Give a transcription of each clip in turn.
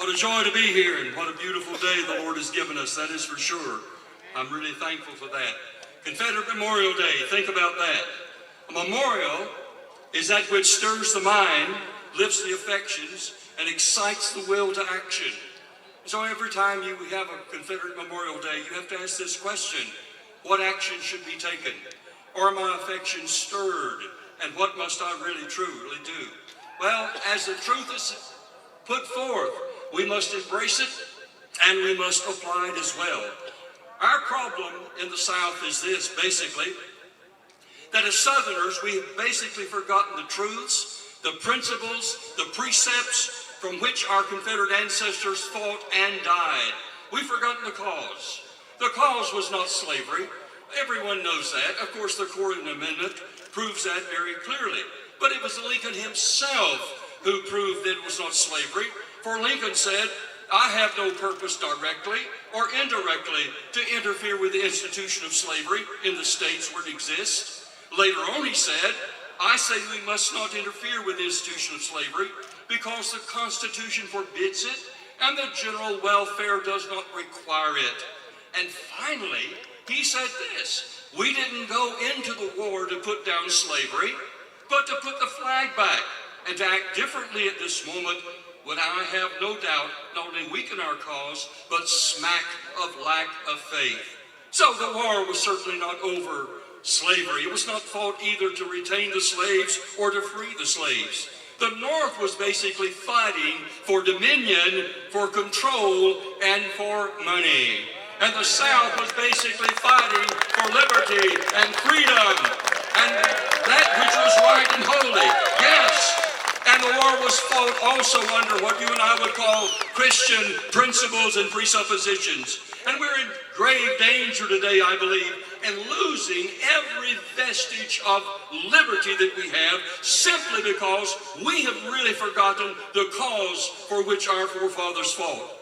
What a joy to be here, and what a beautiful day the Lord has given us, that is for sure. I'm really thankful for that. Confederate Memorial Day, think about that. A memorial is that which stirs the mind, lifts the affections, and excites the will to action. So every time you have a Confederate Memorial Day, you have to ask this question: what action should be taken? Are my affections stirred? And what must I really truly do? Well, as the truth is put forth, we must embrace it and we must apply it as well. Our problem in the South is this, basically, that as Southerners, we have basically forgotten the truths, the principles, the precepts from which our Confederate ancestors fought and died. We've forgotten the cause. The cause was not slavery. Everyone knows that. Of course, the Corydon Amendment proves that very clearly. But it was Lincoln himself who proved that it was not slavery. For Lincoln said, I have no purpose directly or indirectly to interfere with the institution of slavery in the states where it exists. Later on he said, I say we must not interfere with the institution of slavery because the Constitution forbids it and the general welfare does not require it. And finally, he said this: we didn't go into the war to put down slavery, but to put the flag back and to act differently at this moment would, I have no doubt, not only weaken our cause, but smack of lack of faith. So the war was certainly not over slavery. It was not fought either to retain the slaves or to free the slaves. The North was basically fighting for dominion, for control, and for money. And the South was basically fighting for liberty and freedom and that which was right and holy. Yes. And the war was fought also under what you and I would call Christian principles and presuppositions. And we're in grave danger today, I believe, in losing every vestige of liberty that we have simply because we have really forgotten the cause for which our forefathers fought.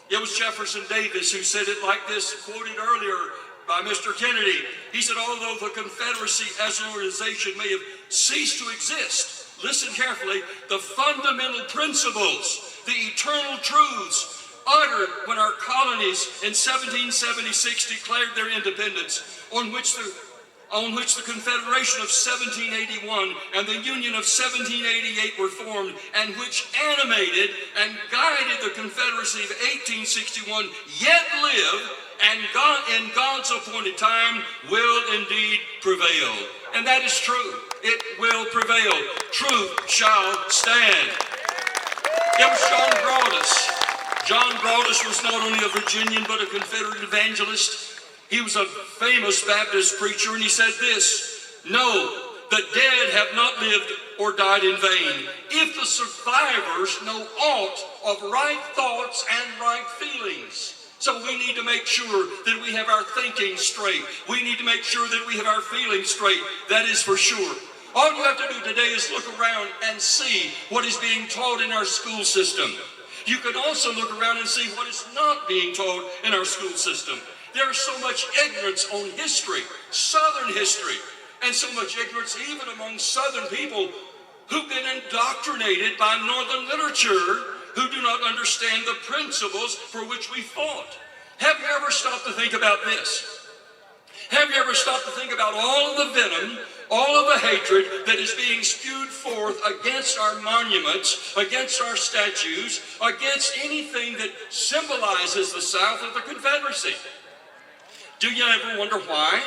It was Jefferson Davis who said it like this, quoted earlier by Mr. Kennedy. He said, although the Confederacy as an organization may have ceased to exist, listen carefully, the fundamental principles, the eternal truths uttered when our colonies in 1776 declared their independence, on which the Confederation of 1781 and the Union of 1788 were formed, and which animated and guided the Confederacy of 1861, yet live, and God, in God's appointed time, will indeed prevail. And that is true. It will prevail. Truth shall stand. It was John Broadus. John Broadus was not only a Virginian, but a Confederate evangelist. He was a famous Baptist preacher, and he said this: no, the dead have not lived or died in vain, if the survivors know aught of right thoughts and right feelings. So we need to make sure that we have our thinking straight. We need to make sure that we have our feelings straight. That is for sure. All you have to do today is look around and see what is being taught in our school system. You can also look around and see what is not being taught in our school system. There is so much ignorance on history, Southern history, and so much ignorance even among Southern people who've been indoctrinated by Northern literature, who do not understand the principles for which we fought. Have you ever stopped to think about this? Have you ever stopped to think about all of the venom, all of the hatred that is being spewed forth against our monuments, against our statues, against anything that symbolizes the South of the Confederacy? Do you ever wonder why?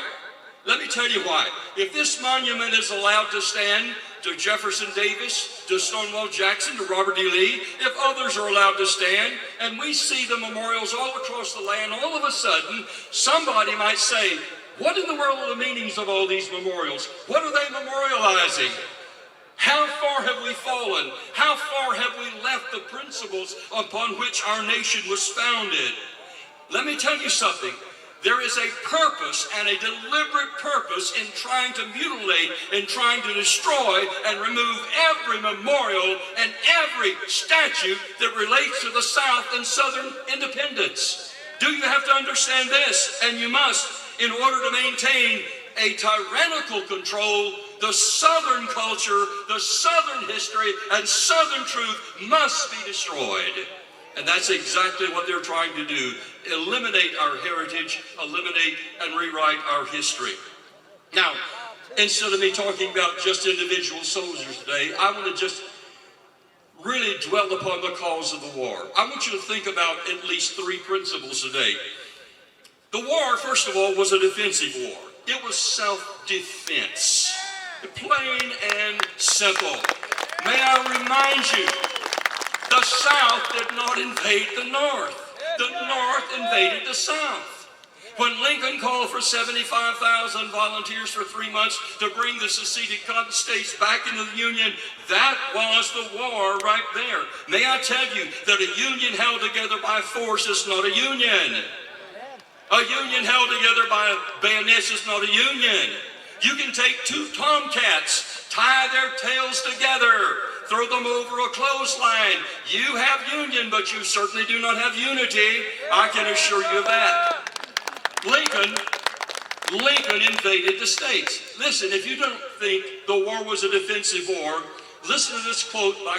Let me tell you why. If this monument is allowed to stand to Jefferson Davis, to Stonewall Jackson, to Robert E. Lee, if others are allowed to stand, and we see the memorials all across the land, all of a sudden, somebody might say, what in the world are the meanings of all these memorials? What are they memorializing? How far have we fallen? How far have we left the principles upon which our nation was founded? Let me tell you something. There is a purpose and a deliberate purpose in trying to mutilate and trying to destroy and remove every memorial and every statue that relates to the South and Southern independence. Do you have to understand this? And you must, in order to maintain a tyrannical control. The Southern culture, the Southern history, and Southern truth must be destroyed. And that's exactly what they're trying to do. Eliminate our heritage, eliminate and rewrite our history. Now, instead of me talking about just individual soldiers today, I want to just really dwell upon the cause of the war. I want you to think about at least three principles today. The war, first of all, was a defensive war. It was self-defense. Plain and simple. May I remind you, the South did not invade the North. The North invaded the South. When Lincoln called for 75,000 volunteers for 3 months to bring the seceded cotton states back into the Union, that was the war right there. May I tell you that a union held together by force is not a union. A union held together by bayonets is not a union. You can take two tomcats, tie their tails together, throw them over a clothesline. You have union, but you certainly do not have unity. I can assure you that. Lincoln invaded the states. Listen, if you don't think the war was a defensive war, listen to this quote by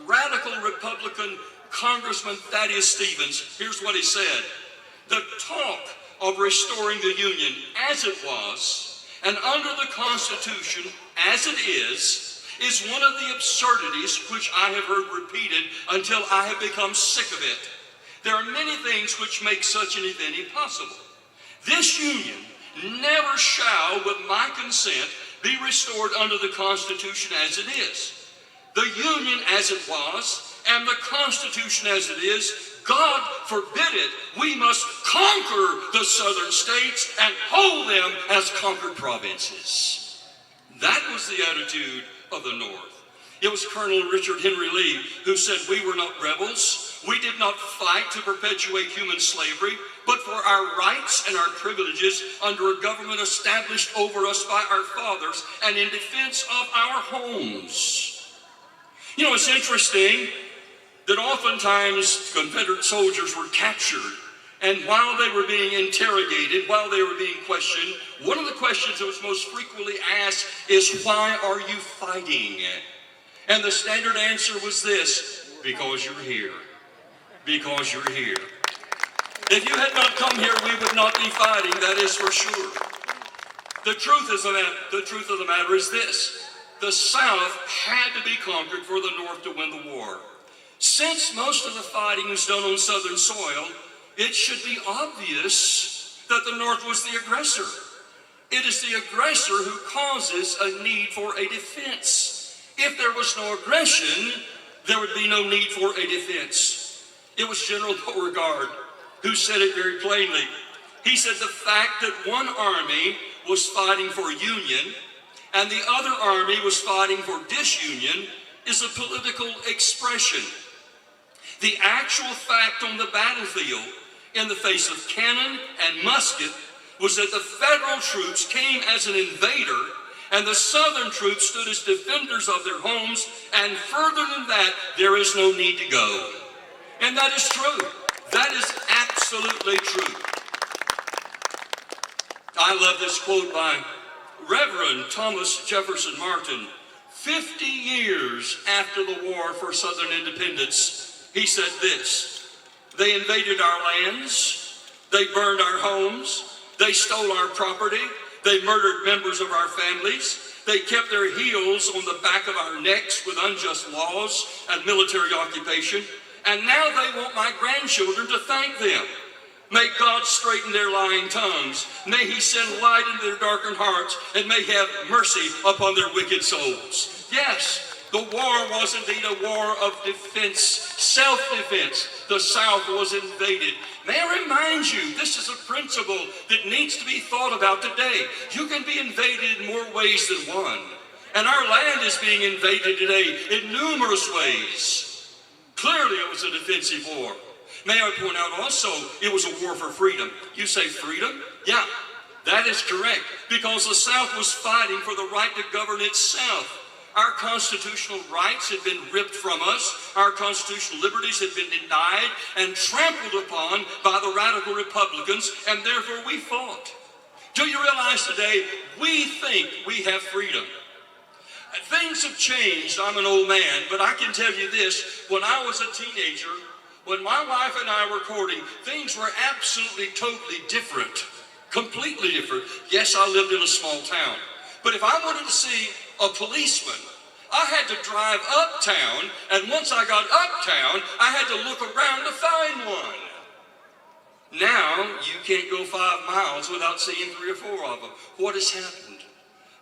Radical Republican Congressman Thaddeus Stevens. Here's what he said. The talk of restoring the Union as it was and under the Constitution as it is one of the absurdities which I have heard repeated until I have become sick of it. There are many things which make such an event impossible. This Union never shall, with my consent, be restored under the Constitution as it is. The Union as it was and the Constitution as it is, God forbid it, we must conquer the southern states and hold them as conquered provinces. That was the attitude of the North. It was Colonel Richard Henry Lee who said, we were not rebels. We did not fight to perpetuate human slavery, but for our rights and our privileges under a government established over us by our fathers and in defense of our homes. You know, it's interesting that oftentimes Confederate soldiers were captured, and while they were being interrogated, while they were being questioned, one of the questions that was most frequently asked is, why are you fighting? And the standard answer was this: because you're here. Because you're here. If you had not come here, we would not be fighting, that is for sure. The truth of the matter is this: the South had to be conquered for the North to win the war. Since most of the fighting was done on Southern soil, it should be obvious that the North was the aggressor. It is the aggressor who causes a need for a defense. If there was no aggression, there would be no need for a defense. It was General Beauregard who said it very plainly. He said the fact that one army was fighting for union and the other army was fighting for disunion is a political expression. The actual fact on the battlefield, in the face of cannon and musket, was that the Federal troops came as an invader and the Southern troops stood as defenders of their homes, and further than that, there is no need to go. And that is true. That is absolutely true. I love this quote by Reverend Thomas Jefferson Martin. 50 years after the war for Southern independence, he said this: they invaded our lands, they burned our homes, they stole our property, they murdered members of our families, they kept their heels on the back of our necks with unjust laws and military occupation, and now they want my grandchildren to thank them. May God straighten their lying tongues. May he send light into their darkened hearts, and may he have mercy upon their wicked souls. Yes, the war was indeed a war of defense, self-defense. The South was invaded. May I remind you, this is a principle that needs to be thought about today. You can be invaded in more ways than one. And our land is being invaded today in numerous ways. Clearly it was a defensive war. May I point out also, it was a war for freedom. You say freedom? Yeah, that is correct, because the South was fighting for the right to govern itself. Our constitutional rights had been ripped from us. Our constitutional liberties had been denied and trampled upon by the radical Republicans, and therefore we fought. Do you realize today, we think we have freedom? Things have changed. I'm an old man, but I can tell you this. When I was a teenager, when my wife and I were courting, things were absolutely, totally different. Completely different. Yes, I lived in a small town. But if I wanted to see a policeman, I had to drive uptown, and once I got uptown, I had to look around to find one. Now, you can't go 5 miles without seeing 3 or 4 of them. What has happened?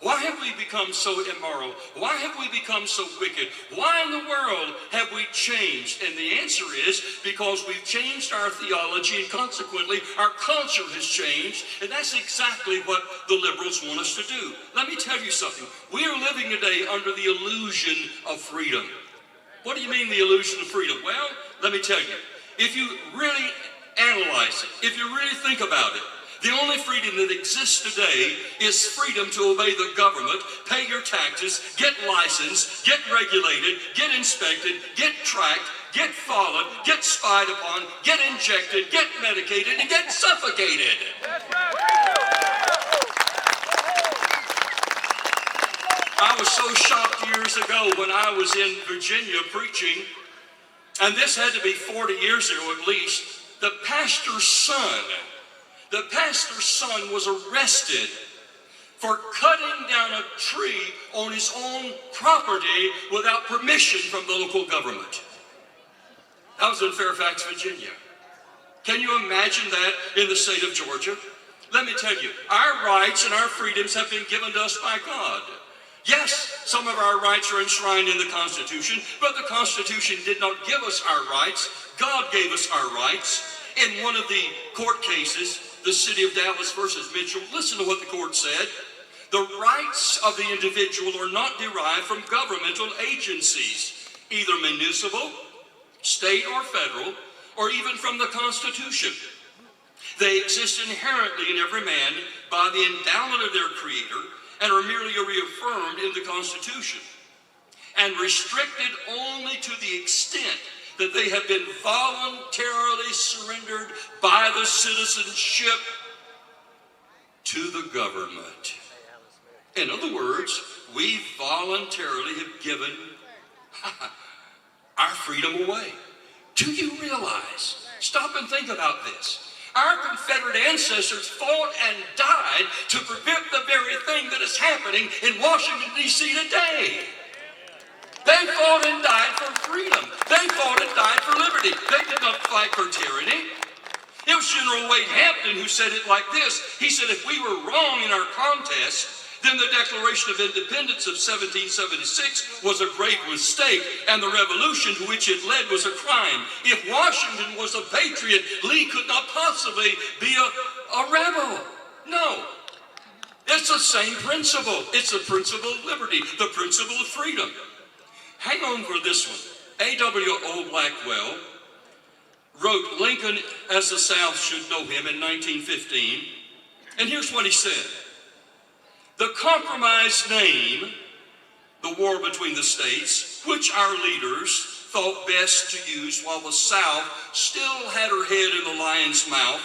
Why have we become so immoral? Why have we become so wicked? Why in the world have we changed? And the answer is because we've changed our theology, and consequently our culture has changed, and that's exactly what the liberals want us to do. Let me tell you something. We are living today under the illusion of freedom. What do you mean the illusion of freedom? Well, let me tell you. If you really analyze it, if you really think about it, the only freedom that exists today is freedom to obey the government, pay your taxes, get licensed, get regulated, get inspected, get tracked, get followed, get spied upon, get injected, get medicated, and get suffocated. I was so shocked years ago when I was in Virginia preaching, and this had to be 40 years ago at least. The pastor's son was arrested for cutting down a tree on his own property without permission from the local government. That was in Fairfax, Virginia. Can you imagine that in the state of Georgia? Let me tell you, our rights and our freedoms have been given to us by God. Yes, some of our rights are enshrined in the Constitution, but the Constitution did not give us our rights. God gave us our rights. In one of the court cases, the city of Dallas versus Mitchell, listen to what the court said. The rights of the individual are not derived from governmental agencies, either municipal, state, or federal, or even from the Constitution. They exist inherently in every man by the endowment of their Creator and are merely reaffirmed in the Constitution and restricted only to the extent that they have been voluntarily surrendered by the citizenship to the government. In other words, we voluntarily have given our freedom away. Do you realize? Stop and think about this. Our Confederate ancestors fought and died to prevent the very thing that is happening in Washington, D.C. today. They fought and died for freedom. They fought and died for liberty. They did not fight for tyranny. It was General Wade Hampton who said it like this. He said, if we were wrong in our contest, then the Declaration of Independence of 1776 was a great mistake, and the revolution to which it led was a crime. If Washington was a patriot, Lee could not possibly be a rebel. No. It's the same principle. It's the principle of liberty, the principle of freedom. Hang on for this one. A.W.O. Blackwell wrote Lincoln as the South Should Know Him in 1915. And here's what he said. The compromise name, the war between the states, which our leaders thought best to use while the South still had her head in the lion's mouth,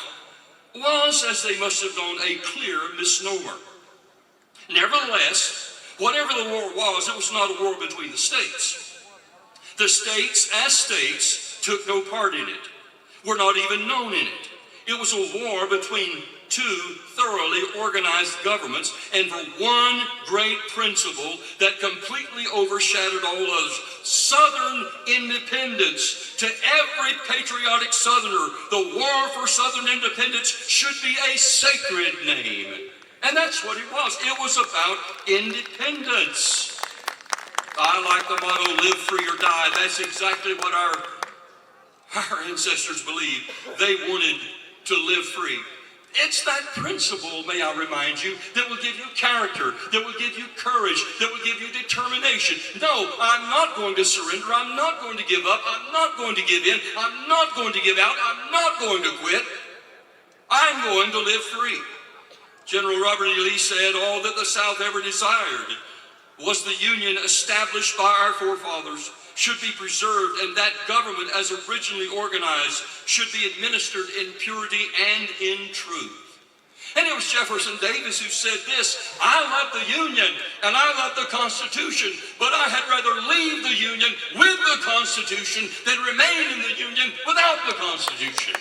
was, as they must have known, a clear misnomer. Nevertheless, whatever the war was, it was not a war between the states. The states, as states, took no part in it, were not even known in it. It was a war between two thoroughly organized governments, and for one great principle that completely overshadowed all others: Southern independence. To every patriotic Southerner, the war for Southern independence should be a sacred name. And that's what it was. It was about independence. I like the motto, live free or die. That's exactly what our ancestors believed. They wanted to live free. It's that principle, may I remind you, that will give you character, that will give you courage, that will give you determination. No, I'm not going to surrender. I'm not going to give up. I'm not going to give in. I'm not going to give out. I'm not going to quit. I'm going to live free. General Robert E. Lee said, all that the South ever desired was the Union established by our forefathers should be preserved, and that government, as originally organized, should be administered in purity and in truth. And it was Jefferson Davis who said this: I love the Union and I love the Constitution, but I had rather leave the Union with the Constitution than remain in the Union without the Constitution.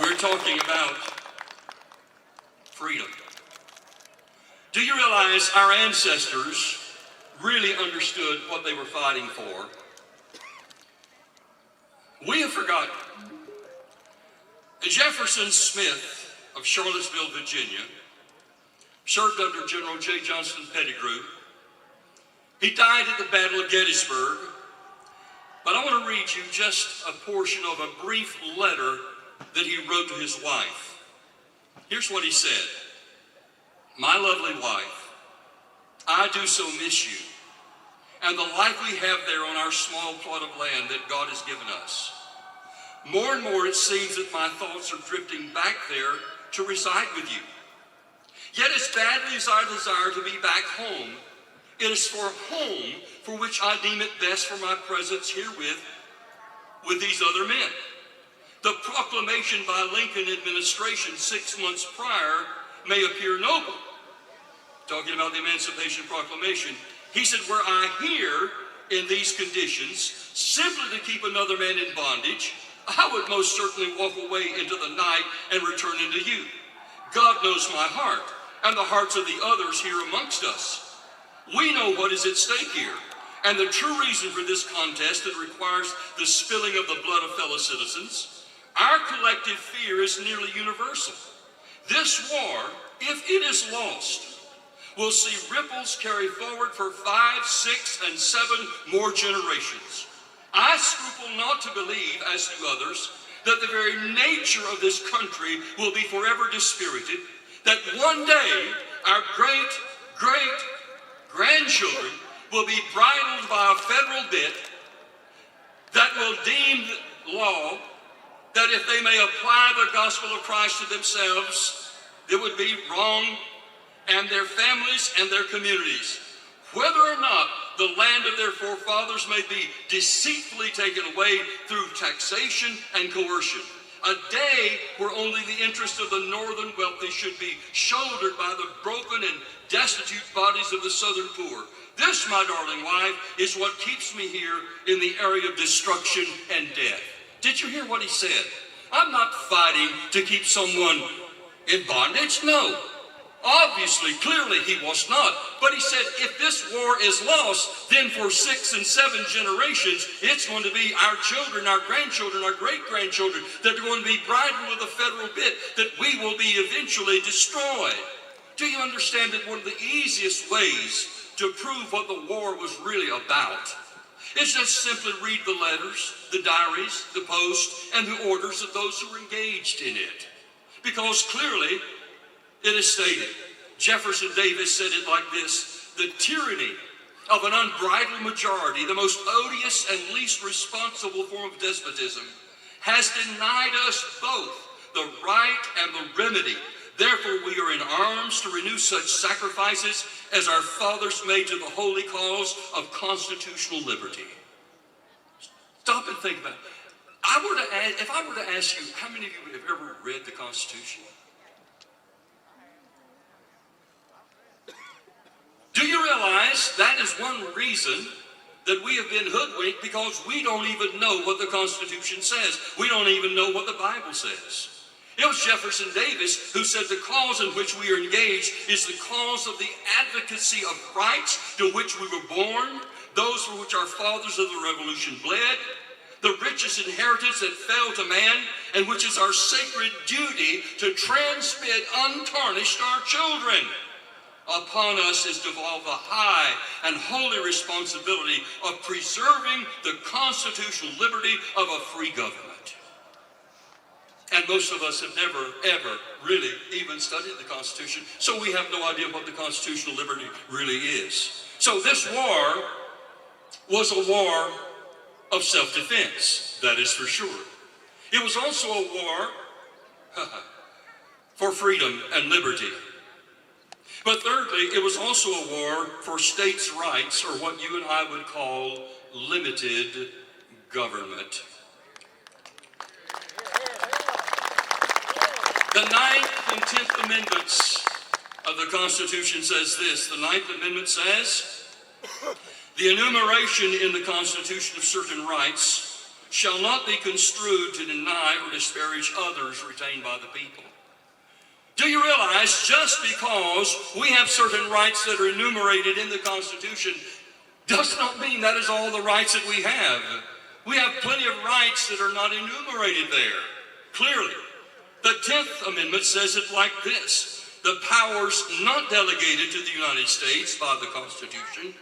We're talking about freedom. Do you realize our ancestors really understood what they were fighting for? We have forgotten. Jefferson Smith of Charlottesville, Virginia, served under General J. Johnston Pettigrew. He died at the Battle of Gettysburg. But I want to read you just a portion of a brief letter that he wrote to his wife. Here's what he said. My lovely wife, I do so miss you and the life we have there on our small plot of land that God has given us. More and more it seems that my thoughts are drifting back there to reside with you. Yet as badly as I desire to be back home, it is for home for which I deem it best for my presence herewith with these other men. The proclamation by Lincoln administration 6 months prior may appear noble. Talking about the Emancipation Proclamation, he said, were I here in these conditions, simply to keep another man in bondage, I would most certainly walk away into the night and return into you. God knows my heart and the hearts of the others here amongst us. We know what is at stake here, and the true reason for this contest that requires the spilling of the blood of fellow citizens. Our collective fear is nearly universal. This war, if it is lost, will see ripples carry forward for 5, 6, and 7 more generations. I scruple not to believe, as do others, that the very nature of this country will be forever dispirited, that one day our great-grandchildren will be bridled by a federal bit that will deem law that if they may apply the gospel of Christ to themselves, it would be wrong, and their families and their communities, whether or not the land of their forefathers may be deceitfully taken away through taxation and coercion. A day where only the interest of the northern wealthy should be shouldered by the broken and destitute bodies of the southern poor. This, my darling wife, is what keeps me here in the area of destruction and death. Did you hear what he said? I'm not fighting to keep someone in bondage. No. Obviously, clearly he was not. But he said, if this war is lost, then for 6 and 7 generations, it's going to be our children, our grandchildren, our great-grandchildren that are going to be bridled with a federal bit, that we will be eventually destroyed. Do you understand that one of the easiest ways to prove what the war was really about is just simply read the letters, the diaries, the posts, and the orders of those who were engaged in it? Because clearly, it is stated, Jefferson Davis said it like this: the tyranny of an unbridled majority, the most odious and least responsible form of despotism, has denied us both the right and the remedy. Therefore, we are in arms to renew such sacrifices as our fathers made to the holy cause of constitutional liberty. Stop and think about it. If I were to ask you, how many of you have ever read the Constitution? Do you realize that is one reason that we have been hoodwinked, because we don't even know what the Constitution says. We don't even know what the Bible says. It was Jefferson Davis who said the cause in which we are engaged is the cause of the advocacy of rights to which we were born, those for which our fathers of the Revolution bled, the richest inheritance that fell to man, and which is our sacred duty to transmit untarnished to our children. Upon us is devolved the high and holy responsibility of preserving the constitutional liberty of a free government. And most of us have never, ever really even studied the Constitution, so we have no idea what the constitutional liberty really is. So this war was a war of self-defense, that is for sure. It was also a war for freedom and liberty. But thirdly, it was also a war for states' rights, or what you and I would call limited government. The Ninth and 10th Amendments of the Constitution says this. The Ninth Amendment says, the enumeration in the Constitution of certain rights shall not be construed to deny or disparage others retained by the people. Do you realize just because we have certain rights that are enumerated in the Constitution does not mean that is all the rights that we have. We have plenty of rights that are not enumerated there. Clearly, the 10th Amendment says it like this. The powers not delegated to the United States by the Constitution,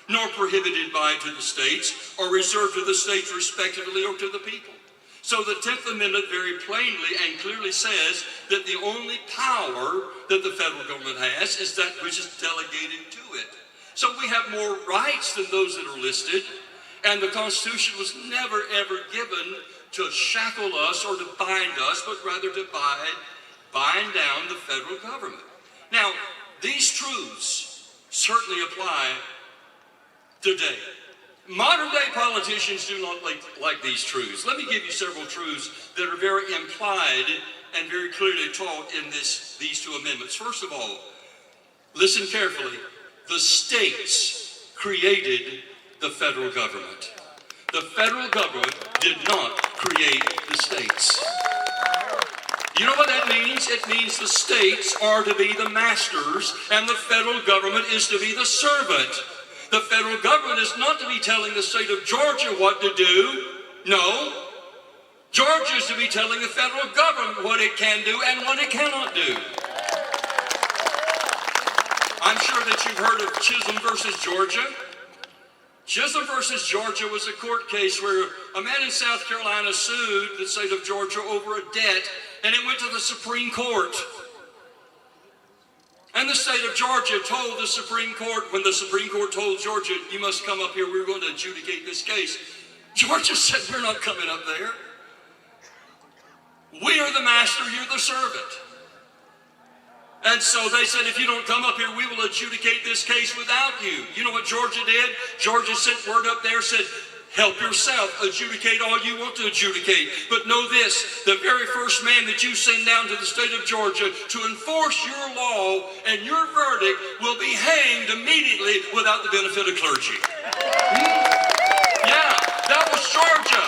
nor prohibited by to the states, are reserved to the states respectively or to the people. So the 10th Amendment very plainly and clearly says that the only power that the federal government has is that which is delegated to it. So we have more rights than those that are listed, and the Constitution was never ever given to shackle us or to bind us, but rather to bind down the federal government. Now, these truths certainly apply today. Modern day politicians do not like these truths. Let me give you several truths that are very implied and very clearly taught in these two amendments. First of all, listen carefully. The states created the federal government. The federal government did not create the states. You know what that means? It means the states are to be the masters and the federal government is to be the servant. The federal government is not to be telling the state of Georgia what to do. No. Georgia is to be telling the federal government what it can do and what it cannot do. I'm sure that you've heard of Chisholm versus Georgia. Chisholm versus Georgia was a court case where a man in South Carolina sued the state of Georgia over a debt, and it went to the Supreme Court. And the state of Georgia told the Supreme Court, when the Supreme Court told Georgia, you must come up here, we're going to adjudicate this case. Georgia said, we're not coming up there. We are the master, you're the servant. And so they said, if you don't come up here, we will adjudicate this case without you. You know what Georgia did? Georgia sent word up there, said, help yourself, adjudicate all you want to adjudicate. But know this, the very first man that you send down to the state of Georgia to enforce your law and your verdict will be hanged immediately without the benefit of clergy. Yeah, that was Georgia.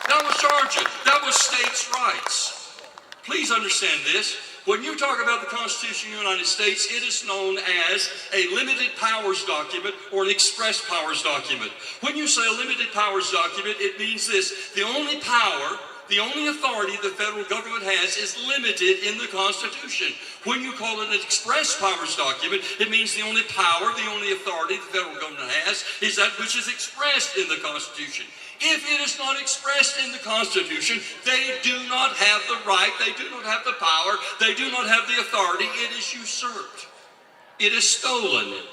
That was Georgia. That was states' rights. Please understand this. When you talk about the Constitution of the United States, it is known as a limited powers document or an express powers document. When you say a limited powers document, it means this. The only power, the only authority the federal government has is limited in the Constitution. When you call it an express powers document, it means the only power, the only authority the federal government has is that which is expressed in the Constitution. If it is not expressed in the Constitution, they do not have the right, they do not have the power, they do not have the authority. It is usurped. It is stolen.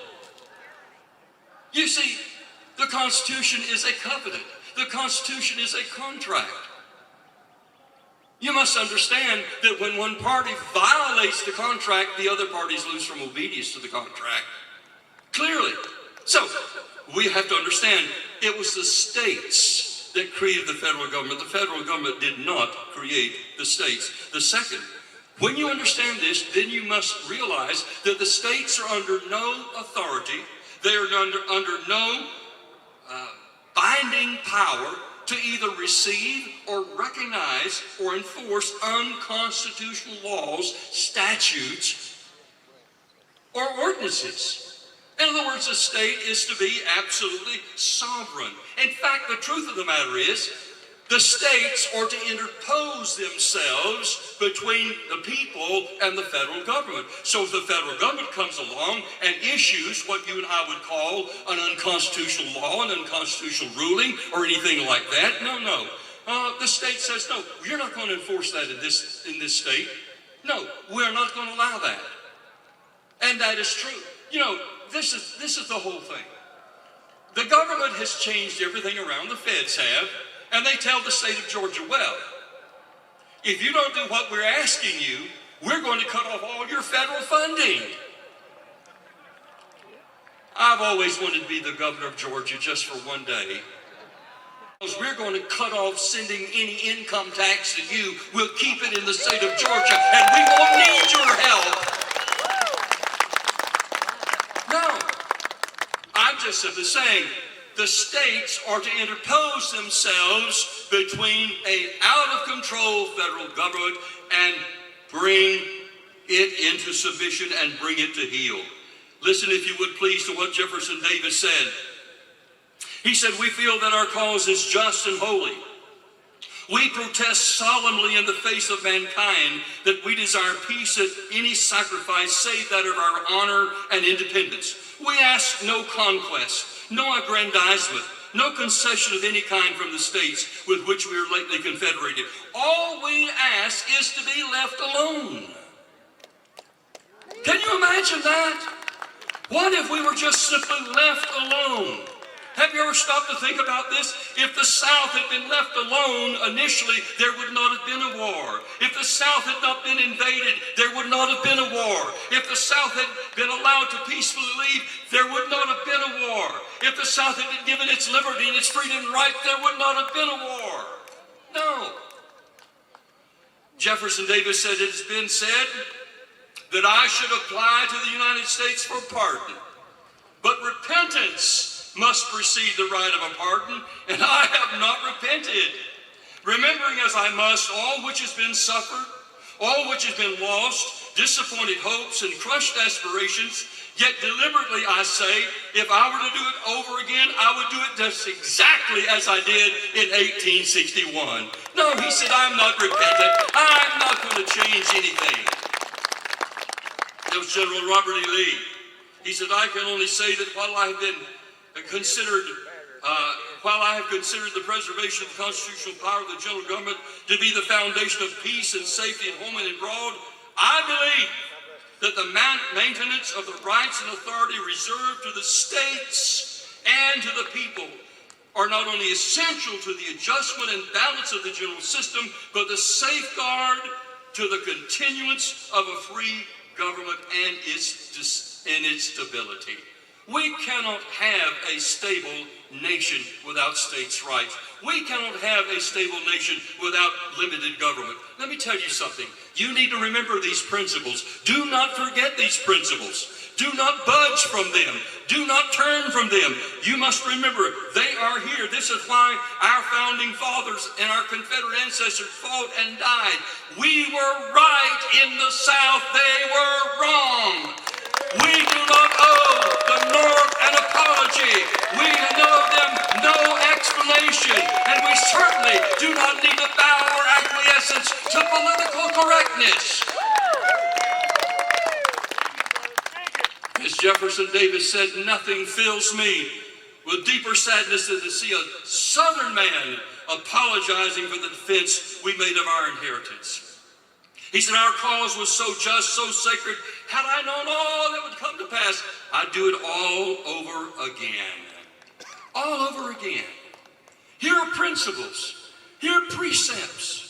You see, the Constitution is a covenant. The Constitution is a contract. You must understand that when one party violates the contract, the other parties lose from obedience to the contract. Clearly. So, we have to understand, it was the states that created the federal government. The federal government did not create the states. The second, when you understand this, then you must realize that the states are under no authority. They are under no binding power to either receive or recognize or enforce unconstitutional laws, statutes, or ordinances. In other words, a state is to be absolutely sovereign. In fact, the truth of the matter is, the states are to interpose themselves between the people and the federal government. So if the federal government comes along and issues what you and I would call an unconstitutional law, an unconstitutional ruling, or anything like that, no. The state says, no, you're not going to enforce that in this state. No, we're not going to allow that. And that is true. You know, this is the whole thing. The government has changed everything around, the feds have, and they tell the state of Georgia, well, if you don't do what we're asking you, we're going to cut off all your federal funding. I've always wanted to be the governor of Georgia just for one day. we're going to cut off sending any income tax to you. We'll keep it in the state of Georgia, and we won't need your help. No, I'm just simply saying the states are to interpose themselves between an out-of-control federal government and bring it into submission and bring it to heel. Listen, if you would please, to what Jefferson Davis said. He said, we feel that our cause is just and holy. We protest solemnly in the face of mankind that we desire peace at any sacrifice save that of our honor and independence. We ask no conquest, no aggrandizement, no concession of any kind from the states with which we are lately confederated. All we ask is to be left alone. Can you imagine that? What if we were just simply left alone? Have you ever stopped to think about this? If the South had been left alone initially, there would not have been a war. If the South had not been invaded, there would not have been a war. If the South had been allowed to peacefully leave, there would not have been a war. If the South had been given its liberty and its freedom and right, there would not have been a war. No. Jefferson Davis said, it has been said that I should apply to the United States for pardon. But repentance must precede the right of a pardon, and I have not repented. Remembering as I must all which has been suffered, all which has been lost, disappointed hopes and crushed aspirations, yet deliberately I say, if I were to do it over again, I would do it just exactly as I did in 1861. No, he said, I'm not repentant. I'm not going to change anything. That was General Robert E. Lee. He said, I can only say that while I have considered the preservation of the constitutional power of the general government to be the foundation of peace and safety at home and abroad, I believe that the maintenance of the rights and authority reserved to the states and to the people are not only essential to the adjustment and balance of the general system, but the safeguard to the continuance of a free government and its stability. We cannot have a stable nation without states' rights. We cannot have a stable nation without limited government. Let me tell you something. You need to remember these principles. Do not forget these principles. Do not budge from them. Do not turn from them. You must remember, they are here. This is why our founding fathers and our Confederate ancestors fought and died. We were right in the South. They were wrong. We do not owe the North an apology. We owe them no explanation. And we certainly do not need to bow our acquiescence to political correctness. As Jefferson Davis said, nothing fills me with deeper sadness than to see a Southern man apologizing for the defense we made of our inheritance. He said, our cause was so just, so sacred. Had I known all that would come to pass, I'd do it all over again. All over again. Here are principles. Here are precepts.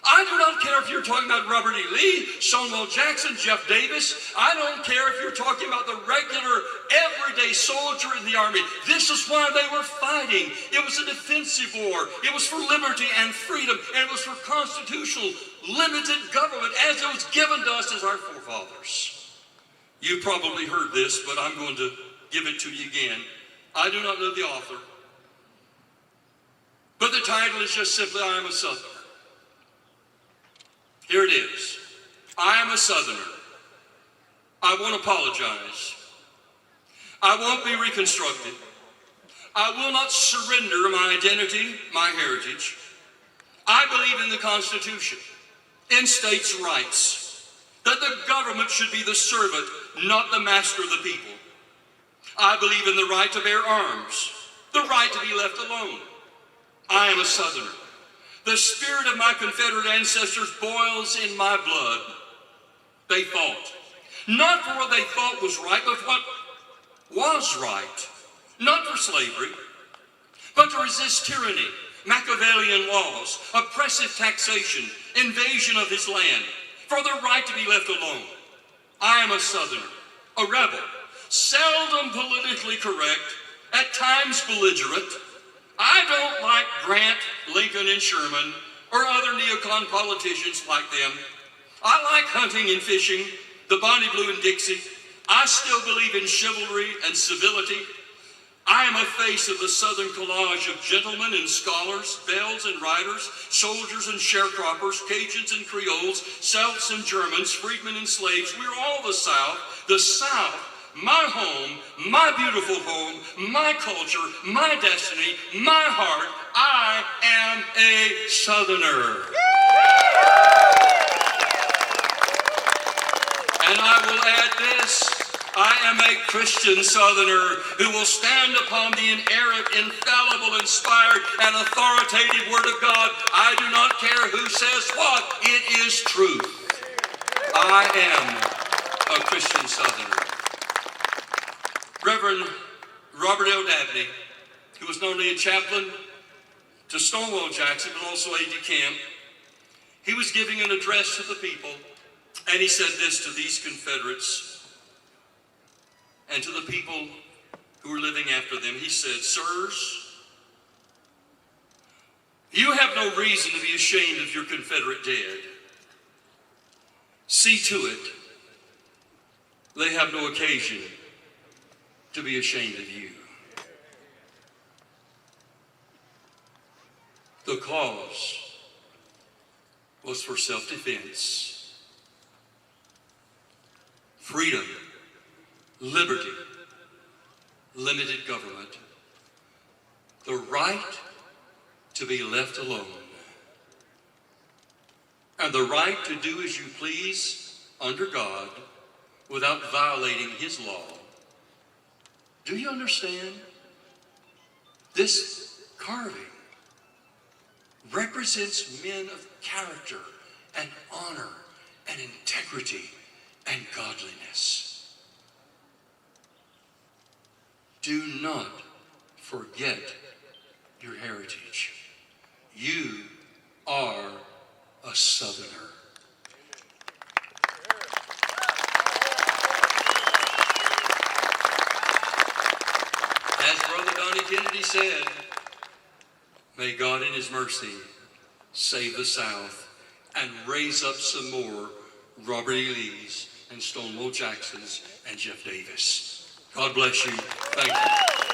I do not care if you're talking about Robert E. Lee, Stonewall Jackson, Jeff Davis. I don't care if you're talking about the regular, everyday soldier in the army. This is why they were fighting. It was a defensive war. It was for liberty and freedom. And it was for constitutional, limited government as it was given to us as our forefathers. You probably heard this, but I'm going to give it to you again. I do not know the author, but the title is just simply, I Am a Southerner. Here it is. I am a Southerner. I won't apologize. I won't be reconstructed. I will not surrender my identity, my heritage. I believe in the Constitution, in states' rights, that the government should be the servant, not the master of the people. I believe in the right to bear arms, the right to be left alone. I am a Southerner. The spirit of my Confederate ancestors boils in my blood. They fought, not for what they thought was right, but what was right. Not for slavery, but to resist tyranny, Machiavellian laws, oppressive taxation, invasion of his land, for the right to be left alone. I am a Southerner, a rebel, seldom politically correct, at times belligerent, I don't like Grant, Lincoln, and Sherman, or other neocon politicians like them. I like hunting and fishing, the Bonnie Blue and Dixie. I still believe in chivalry and civility. I am a face of the Southern collage of gentlemen and scholars, belles and riders, soldiers and sharecroppers, Cajuns and Creoles, Celts and Germans, freedmen and slaves. We're all the South. The South, my home, my beautiful home, my culture, my destiny, my heart. I am a Southerner. And I will add this. I am a Christian Southerner who will stand upon the inerrant, infallible, inspired, and authoritative Word of God. I do not care who says what. It is truth. I am a Christian Southerner. Reverend Robert L. Dabney, who was not only a chaplain to Stonewall Jackson, but also aide de camp, he was giving an address to the people, and he said this to these Confederates and to the people who were living after them. He said, "Sirs, you have no reason to be ashamed of your Confederate dead. See to it they have no occasion to be ashamed of you." The cause was for self-defense, freedom, liberty, limited government, the right to be left alone, and the right to do as you please under God without violating His law. Do you understand? This carving represents men of character and honor and integrity and godliness. Do not forget your heritage. You are a Southerner. As Brother Donnie Kennedy said, may God in His mercy save the South and raise up some more Robert E. Lees and Stonewall Jacksons and Jeff Davis. God bless you. Thank you.